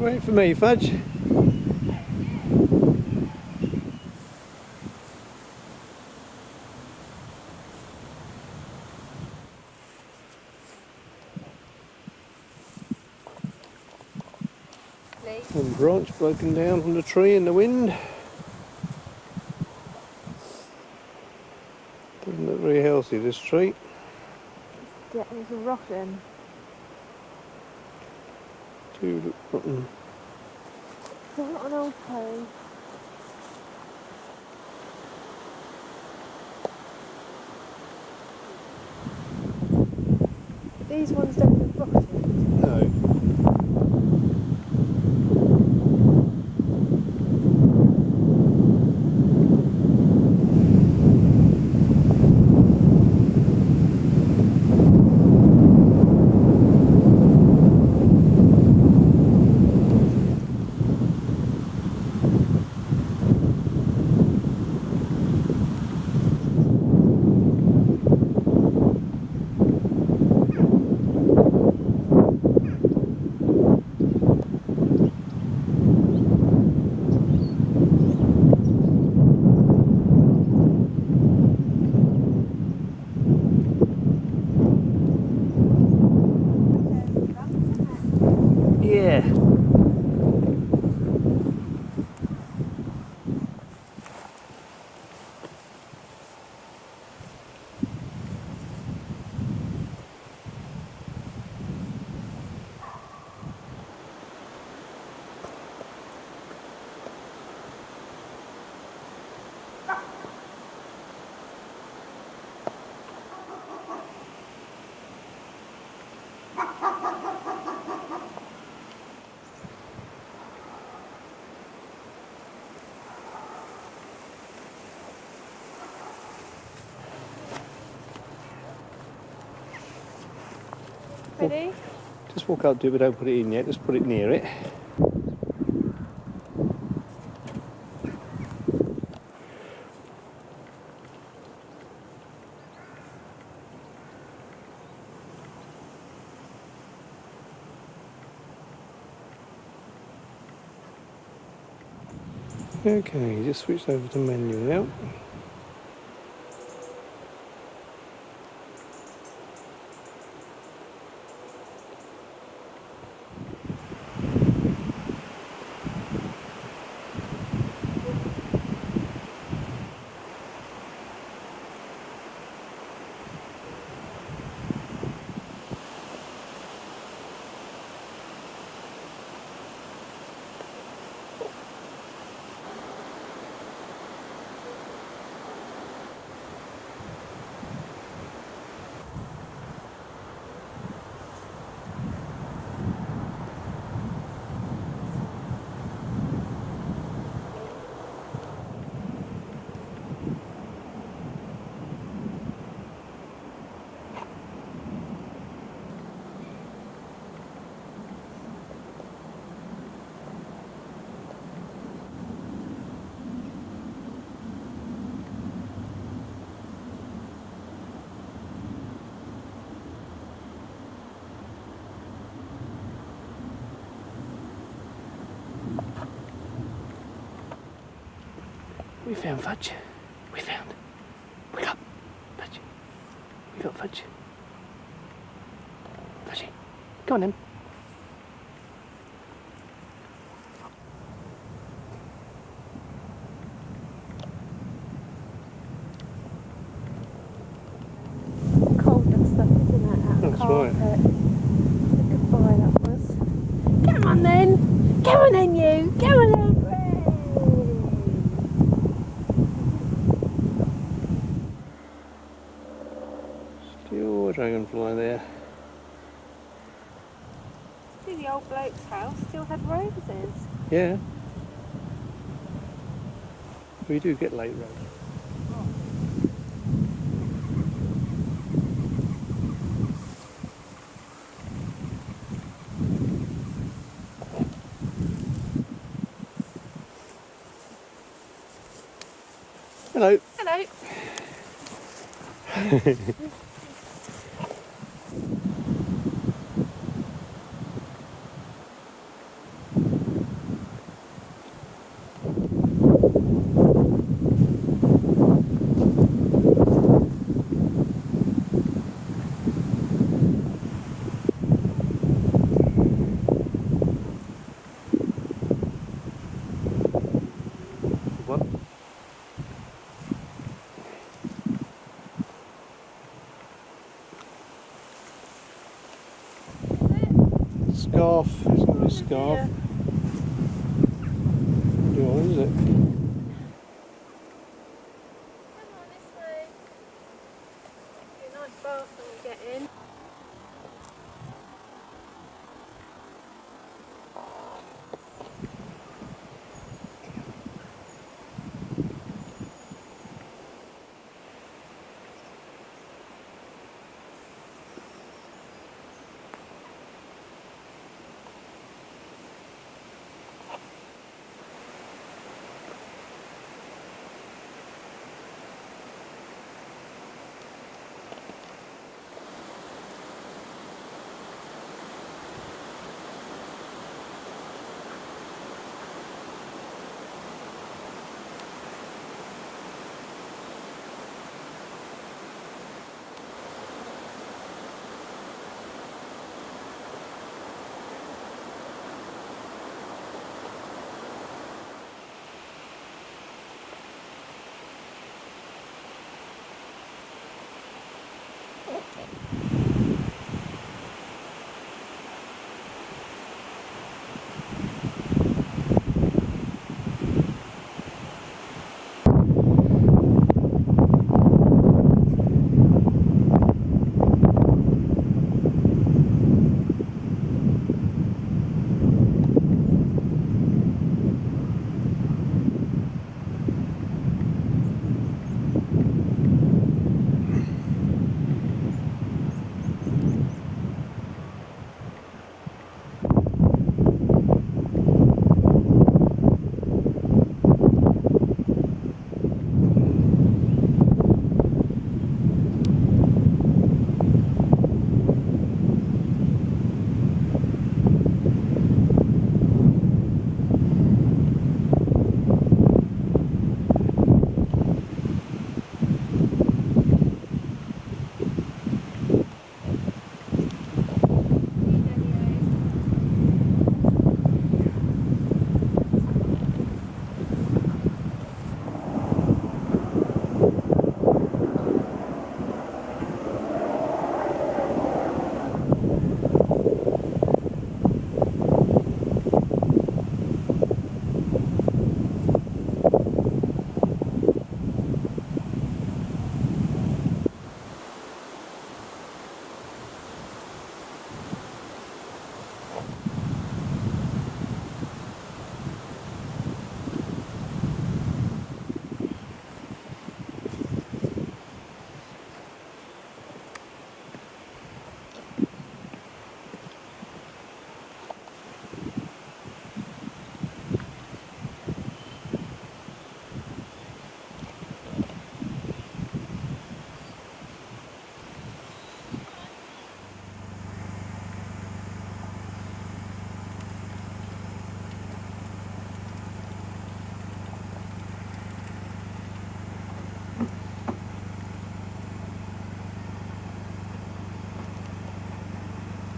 Wait for me, Fudge. One branch broken down from the tree in the wind. Doesn't look very healthy, this tree. It's rotten. Too look rotten. It's not an old pine. These ones don't look rotten. No. Yeah. Ready? Just walk up to it, but don't put it in yet. Just put it near it. Okay, just switch over to menu now. We found Fudge. We found. Wake up, Fudge. We got Fudge. Fudgy. Go on then. Cold and stuff, isn't it? Out of That's carpet. right. Goodbye, that was. Come on then! Come on then, you! Come on then! Still a dragonfly there. See, the old bloke's house still had roses. Yeah. We do get late roses. Hello. Hello. scarf. It's not a scarf. What is it? Come on this way. Be a nice bath when we get in.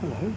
Hello.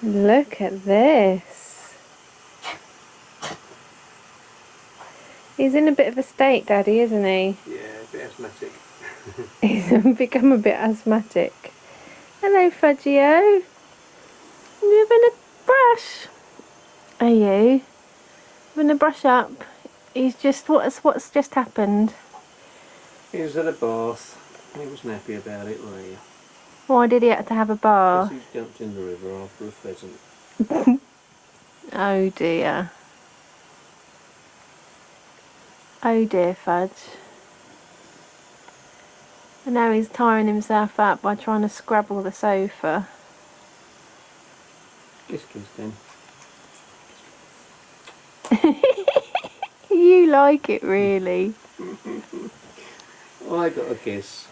Look at this. He's in a bit of a state, Daddy, isn't he? Yeah, a bit asthmatic. He's become a bit asthmatic. Hello, Fudgio. You having a brush? Are you? Having a brush up? He's just, what's just happened? He was at a bath. He wasn't happy about it, were you? Why did he have to have a Because bath? he's jumped in the river after a pheasant. Oh dear. Oh dear, Fudge. And now he's tiring himself up by trying to scrabble the sofa. Kiss, kiss, then. You like it, really. I got a kiss.